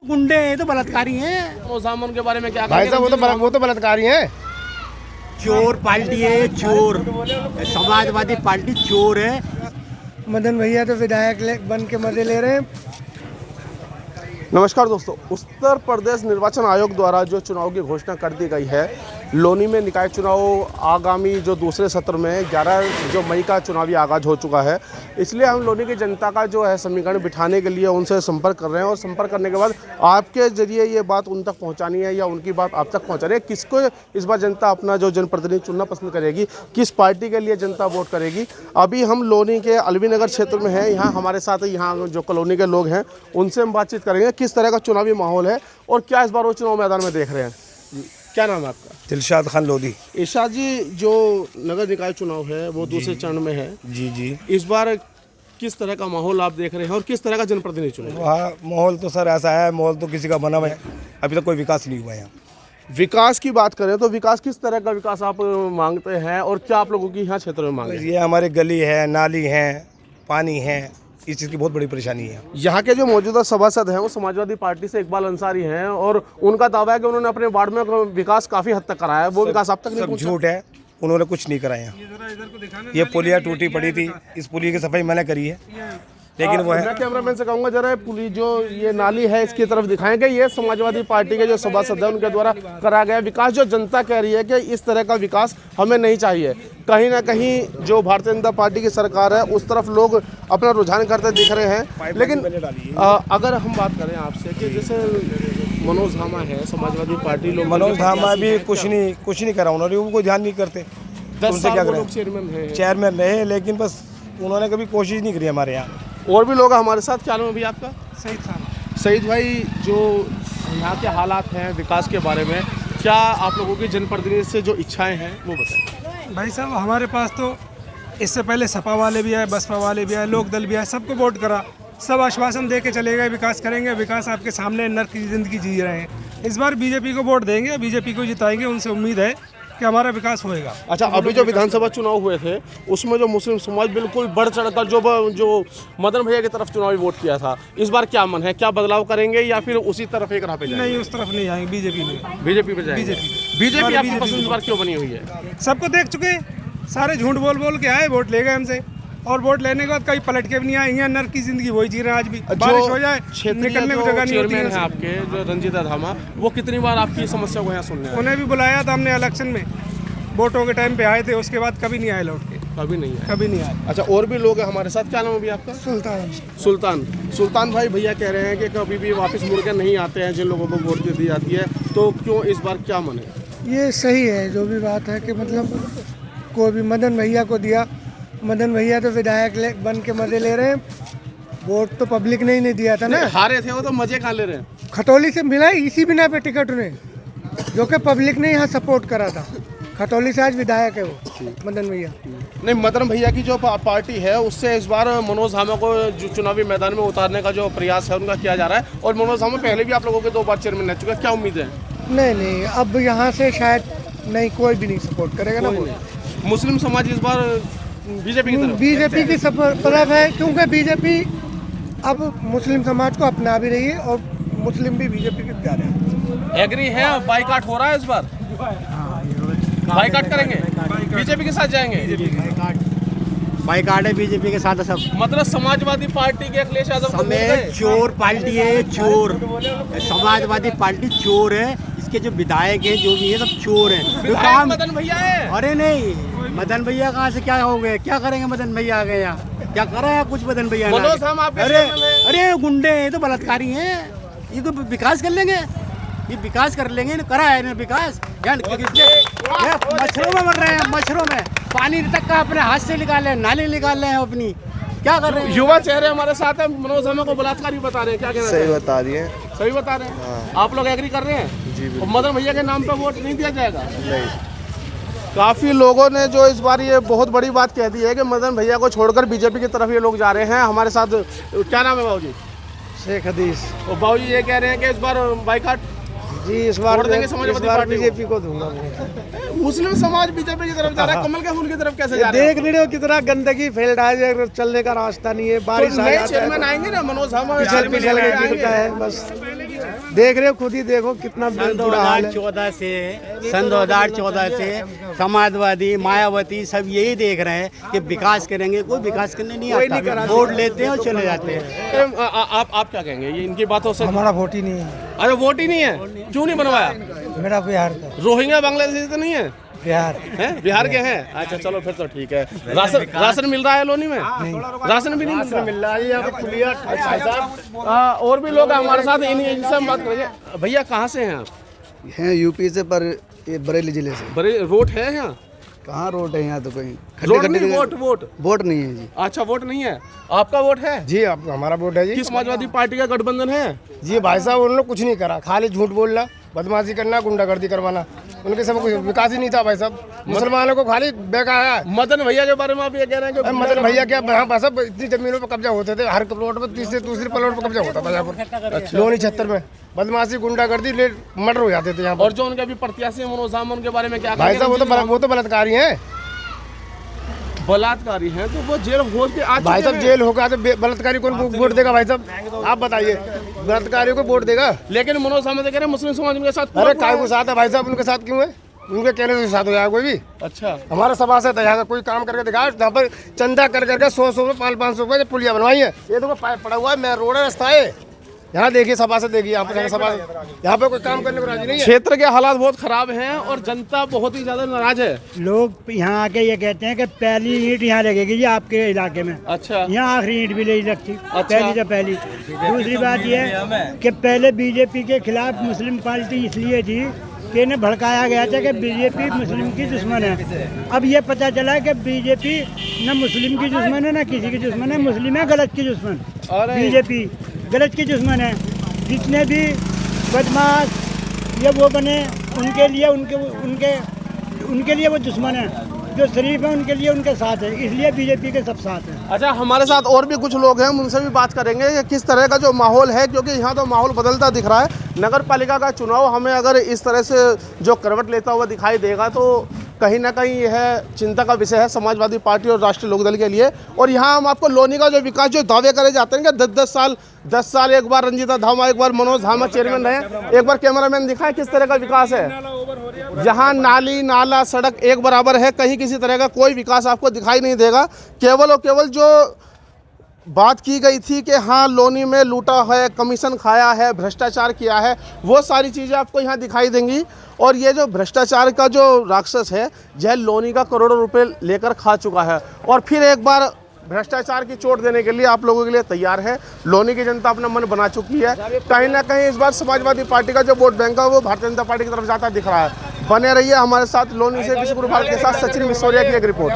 गुंडे हैं, तो बलात्कारी हैं। मनोज के बारे में क्या भाई साहब वो तो बलात्कारी हैं। चोर पार्टी है, चोर। समाजवादी पार्टी चोर है। मदन भैया तो विधायक बन के मजे ले रहे हैं। नमस्कार दोस्तों, उत्तर प्रदेश निर्वाचन आयोग द्वारा जो चुनाव की घोषणा कर दी गई है, लोनी में निकाय चुनाव आगामी जो दूसरे सत्र में 11 जो मई का चुनावी आगाज हो चुका है। इसलिए हम लोनी की जनता का जो है समीकरण बिठाने के लिए उनसे संपर्क कर रहे हैं और संपर्क करने के बाद आपके जरिए ये बात उन तक पहुंचानी है या उनकी बात आप तक पहुंचानी है। किसको इस बार जनता अपना जो जनप्रतिनिधि चुनना पसंद करेगी, किस पार्टी के लिए जनता वोट करेगी। अभी हम लोनी के अलवी नगर क्षेत्र में हैं। यहाँ हमारे साथ यहाँ जो कॉलोनी के लोग हैं उनसे हम बातचीत करेंगे किस तरह का चुनावी माहौल है और क्या इस बार वो चुनाव मैदान में देख रहे हैं। क्या नाम है आपका? दिलशाद खान लोधी। इरशाद जी, जो नगर निकाय चुनाव है वो दूसरे चरण में है। जी इस बार किस तरह का माहौल आप देख रहे हैं और किस तरह का जनप्रतिनिधि चुने? हाँ, माहौल तो सर ऐसा है, माहौल तो किसी का बना हुआ है, अभी तक कोई विकास नहीं हुआ है। विकास की बात करें तो विकास किस तरह का विकास आप मांगते हैं और क्या आप लोगों की यहाँ क्षेत्र में मांग है? ये हमारे गली है, नाली है, पानी है, इस चीज़ की बहुत बड़ी परेशानी है। यहाँ के जो मौजूदा सभासद हैं वो समाजवादी पार्टी से इकबाल अंसारी हैं और उनका दावा है कि उन्होंने अपने वार्ड में विकास काफी हद तक कराया है। वो विकास आप तक नहीं पहुंचा? झूठ है, उन्होंने कुछ नहीं कराया। ये पुलिया टूटी पड़ी थी, इस पुलिया की सफाई मैंने करी है, लेकिन वो है। मैं कैमरामैन से कहूँगा जरा पुलिस जो ये नाली है इसकी तरफ दिखाएंगे। ये समाजवादी पार्टी के जो सभासद हैं उनके द्वारा कराया गया विकास। जो जनता कह रही है कि इस तरह का विकास हमें नहीं चाहिए। कहीं ना कहीं जो भारतीय जनता पार्टी की सरकार है उस तरफ लोग अपना रुझान करते दिख रहे हैं। लेकिन अगर हम बात करें आपसे कि जैसे मनोज धामा है, समाजवादी पार्टी लोग, मनोज धामा भी कुछ नहीं करा उन्होंने, वो कोई ध्यान नहीं करते। 10 साल वो लोग चेयरमैन रहे, लेकिन बस उन्होंने कभी कोशिश नहीं करी हमारे यहाँ। और भी लोग हमारे साथ। क्या नाम है भैया आपका? सईद खान। सईद भाई, जो यहाँ के हालात हैं विकास के बारे में, क्या आप लोगों की जनप्रतिनिधि से जो इच्छाएं हैं वो बताएं। भाई साहब, हमारे पास तो इससे पहले सपा वाले भी आए, बसपा वाले भी आए, लोक दल भी आए, सबको वोट करा, सब आश्वासन दे के चले गए विकास करेंगे। विकास आपके सामने नर्क की ज़िंदगी जी रहे हैं। इस बार बीजेपी को वोट देंगे, बीजेपी को जिताएंगे, उनसे उम्मीद है कि हमारा विकास होएगा। अच्छा, अभी जो विधानसभा चुनाव हुए थे उसमें जो मुस्लिम समाज बिल्कुल बढ़ चढ़कर जो मदन भैया की तरफ चुनावी वोट किया था, इस बार क्या मन है? क्या बदलाव करेंगे या फिर उसी तरफ एक राह पे जाएंगे? नहीं, उस तरफ नहीं आएंगे, बीजेपी में। बीजेपी पे जाएंगे। बीजेपी आपकी पसंद इस बार क्यों बनी हुई है? सबको देख चुके, सारे झूठ बोल बोल के आए, वोट ले गए हमसे, और वोट लेने के बाद कहीं पलट के भी नहीं आए। यहाँ नर्क की जिंदगी वही जी रहे हैं आज भी। बारिश हो जाए निकलने की जगह नहीं होती है। आपके जो रंजीता धामा, वो कितनी बार आपकी समस्या को यहाँ सुनने आए? उन्हें भी बुलाया था हमने इलेक्शन में, वोटों के टाइम पे आए थे, उसके बाद कभी नहीं आए लौट के। कभी नहीं आए? कभी नहीं आए। अच्छा, और भी लोग हैं हमारे साथ। क्या नाम है भैया आपका? सुल्तान भाई, भैया कह रहे हैं कि कभी भी वापस मुड़कर नहीं आते हैं जिन लोगों को वोट दे दी जाती है, तो क्यों इस बार क्या मन है? ये सही है जो भी बात है कि मतलब कोई भी मदन भैया को दिया, मदन भैया तो विधायक बन के मजे ले रहे हैं। वोट तो पब्लिक ने ही नहीं दिया था ना, हारे थे वो, तो मजे कहाँ ले रहे हैं? खटौली से मिला इसी बिना पे टिकट उन्हें, जो कि पब्लिक ने यहाँ सपोर्ट करा था। खटौली से आज विधायक है वो मदन भैया। नहीं, मदन भैया की जो पार्टी है उससे इस बार मनोज धामा को जो चुनावी मैदान में उतारने का जो प्रयास है उनका किया जा रहा है। और मनोज धामा पहले भी आप लोगों के 2 बार चेयरमैन रह चुका है, क्या उम्मीद है? नहीं, अब यहाँ से शायद नहीं, कोई भी नहीं सपोर्ट करेगा ना। मुस्लिम समाज इस बार बीजेपी की तरफ है, क्योंकि बीजेपी अब मुस्लिम समाज को अपना भी रही है और मुस्लिम भी बीजेपी के जा रहे हैं। एग्री है? बाइकाट हो रहा है इस बार? बाइकाट करेंगे? बीजेपी के साथ जाएंगे? बाइकाट है बीजेपी के साथ सब। मतलब समाजवादी पार्टी के अखिलेश यादव चोर पार्टी है, चोर। समाजवादी पार्टी चोर है। इसके जो विधायक है जो भी है सब चोर है। मदन भैया है? अरे नहीं, मदन भैया कहाँ से क्या हो गए? क्या करेंगे मदन भैया आ गए यहाँ? क्या करा है कुछ मदन भैया ने? अरे गुंडे हैं, तो बलात्कारी हैं। ये तो विकास कर लेंगे, ये विकास कर लेंगे। करा है ना विकास? मच्छरों में मर रहे हैं, मच्छरों में पानी तक का अपने हाथ से निकाल रहे हैं, नाले निकाल रहे हैं अपनी। क्या कर रहे हैं? युवा चेहरे हमारे साथ हैं, मनोज धामा को बलात्कारी बता रहे हैं, क्या कहना? सही बता रही है, सही बता रहे हैं। आप लोग एग्री कर रहे हैं? जी। मदन भैया के नाम पे वोट नहीं दिया जाएगा? नहीं। काफ़ी लोगों ने जो इस बार ये बहुत बड़ी बात कह दी है कि मदन भैया को छोड़कर बीजेपी की तरफ ये लोग जा रहे हैं। हमारे साथ क्या नाम है बाबूजी? शेख हदीस। और बाबूजी ये कह रहे हैं कि इस बार बाइकाट जी, इस बार बीजेपी को दूंगा। मुस्लिम समाज बीजेपी की तरफ जा रहा है, कमल के फूल की तरफ कैसे जा रहा है? देख नहीं रहे हो कितना गंदगी फैल रहा है, चलने का रास्ता नहीं है। बारिश नए चेयरमैन आएंगे ना, मनोज धामा पिछल के गिरता है बस। देख रहे हो, खुद ही देखो कितना सन बुरा हाल है। 2014 से समाजवादी मायावती सब यही देख रहे हैं कि विकास करेंगे, कोई विकास करने नहीं आता, वोट लेते हैं और चले जाते हैं। आप क्या कहेंगे ये इनकी बातों से? हमारा वोट ही नहीं है। अरे वोट ही नहीं है, क्यों नहीं बनवाया? मेरा बिहार का। रोहिंग्या बांग्लादेशी तो नहीं है? बिहार हैं? बिहार के हैं? अच्छा चलो फिर तो ठीक है। राशन मिल रहा है लोनी में? राशन भी नहीं मिल रहा है। और भी लोग हैं हमारे साथ, इनसे हम बात करेंगे। भैया कहाँ से हैं आप? हैं यूपी से, पर ये बरेली जिले से। बड़े वोट है यहाँ? कहाँ रोड है यहाँ तो कोई रोड नहीं, वोट नहीं है जी। अच्छा वोट नहीं है, आपका वोट है जी? आप हमारा वोट है जी। किस समाजवादी पार्टी का गठबंधन है? जी भाई साहब, उन्होंने कुछ नहीं करा, खाली झूठ बोलना, बदमाशी करना, गुंडागर्दी करवाना, उनके सब कुछ विकास ही नहीं था भाई साहब। मुसलमानों को खाली बेकाया। मदन भैया के बारे में आप ये कह रहे हैं कि मदन भैया क्या, यहाँ पर सब इतनी जमीनों पर कब्जा होते थे, हर प्लॉट पर तीसरे दूसरे प्लॉट पर कब्जा होता था यहाँ पर। लोनी 76 में बदमाशी गुंडागर्दी मर्डर हो जाते थे यहाँ पर। और जो उनके अभी प्रत्याशी मनोज झाम, उनके बारे में क्या भाई साहब? वो तो बलात्कारी हैं, बलात्कारी हैं, तो वो जेल हो के आ भाई साहब। जेल होगा तो बलात्कारी कौन वोट देगा भाई साहब? आप बताइए, बलात्कारी को वोट देगा? लेकिन मनोज झाम कह रहे हैं मुस्लिम समाज के साथ। अरे काय को साथ है भाई साहब? उनके साथ क्यों है? उनके कहने से साथ हो जाएगा कोई भी? अच्छा हमारा सभा से यहाँ कोई काम करके दिखा, यहाँ पर चंदा कर करके 100 रुपये 500 रुपये पुलिया बनवाई है। ये देखो पाइप पड़ा हुआ है, मैं रोड रास्ता है यहाँ, देखिए सभा से, देखिए यहाँ पर सभा, यहाँ पे कोई काम करने को राजी नहीं है। क्षेत्र के हालात बहुत खराब हैं और जनता बहुत ही ज्यादा नाराज है। लोग यहाँ आके ये कहते हैं कि पहली ईंट यहाँ लगेगी जी आपके इलाके में। अच्छा यहाँ आखिरी ईंट भी नहीं लगती। पहली से पहली। दूसरी बात ये है कि पहले बीजेपी के खिलाफ मुस्लिम पार्टी इसलिए थी कि इन्हें भड़काया गया था कि बीजेपी मुस्लिम की दुश्मन है। अब ये पता चला है कि बीजेपी न मुस्लिम की दुश्मन है, न किसी की दुश्मन है, मुस्लिम है गलत की दुश्मन। बीजेपी गलत की दुश्मन है। जितने भी बदमाश ये वो बने, उनके लिए उनके लिए वो दुश्मन है। जो शरीफ है उनके लिए उनके साथ है, इसलिए बीजेपी के सब साथ हैं। अच्छा हमारे साथ और भी कुछ लोग हैं, उनसे भी बात करेंगे कि किस तरह का जो माहौल है, क्योंकि यहाँ तो माहौल बदलता दिख रहा है। नगर पालिका का चुनाव हमें अगर इस तरह से जो करवट लेता हुआ दिखाई देगा तो कहीं ना कहीं यह चिंता का विषय है समाजवादी पार्टी और राष्ट्रीय लोकदल के लिए। और यहाँ हम आपको लोनी का जो विकास जो दावे करे जाते हैं कि 10 साल एक बार रंजीता धामा, एक बार मनोज धामा चेयरमैन रहे, एक बार कैमरामैन दिखाए किस तरह का विकास है। जहाँ नाली नाला सड़क एक बराबर है, कहीं किसी तरह का कोई विकास आपको दिखाई नहीं देगा। केवल और केवल जो बात की गई थी कि हाँ लोनी में लूटा है, कमीशन खाया है, भ्रष्टाचार किया है, वो सारी चीज़ें आपको यहाँ दिखाई देंगी। और ये जो भ्रष्टाचार का जो राक्षस है, यह लोनी का करोड़ों रुपए लेकर खा चुका है और फिर एक बार भ्रष्टाचार की चोट देने के लिए आप लोगों के लिए तैयार है। लोनी की जनता अपना मन बना चुकी है। कहीं ना कहीं इस बार समाजवादी पार्टी का जो वोट बैंक है वो भारतीय जनता पार्टी की तरफ जाता दिख रहा है। बने रहिए हमारे साथ। लोनी से विश्व गुरु भारत के साथ सचिन मिसोरिया की एक रिपोर्ट।